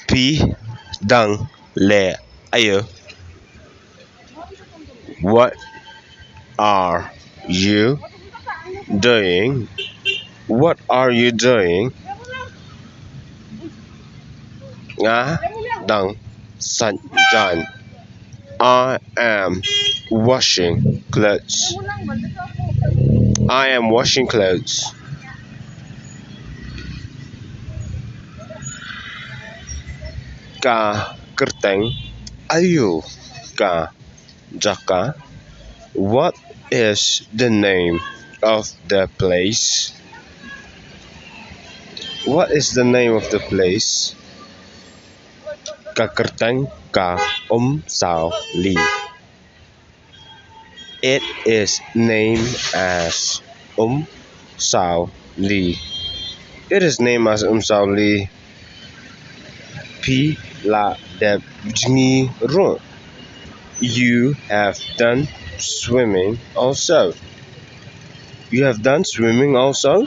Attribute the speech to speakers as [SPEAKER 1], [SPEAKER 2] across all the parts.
[SPEAKER 1] P dang le ayo. What are you doing? What are you doing? Nga dang san jain. I am washing clothes. I am washing clothes. Ka kyrteng ayo ka jaka. What is the name of the place? What is the name of the place? Ka kyrteng ka Umsawli. It is named as Umsawli. It is named as Umsawli. P la de jngi run. You have done swimming also. You have done swimming also?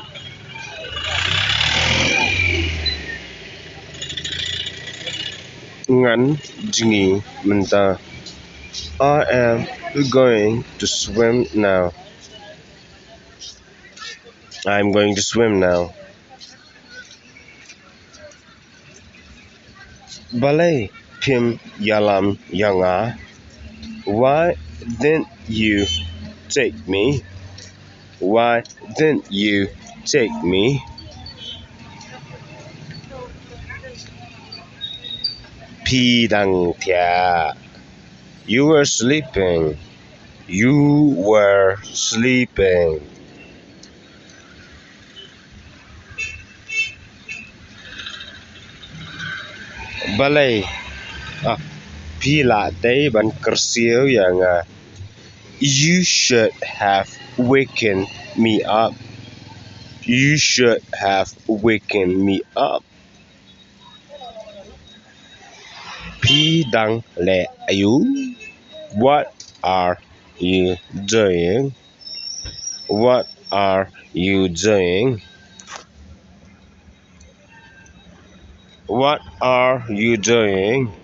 [SPEAKER 1] Ngan jngi menta. I am going to swim now. I'm going to swim now. Balei, phim, ialam, jngi. Why didn't you take me? Why didn't you take me? P dang tia. You were sleeping. You were sleeping. Balei. Pila day ban kersiu yang you should have waken me up. You should have waken me up. P dang le ayu. What are you doing? What are you doing? What are you doing?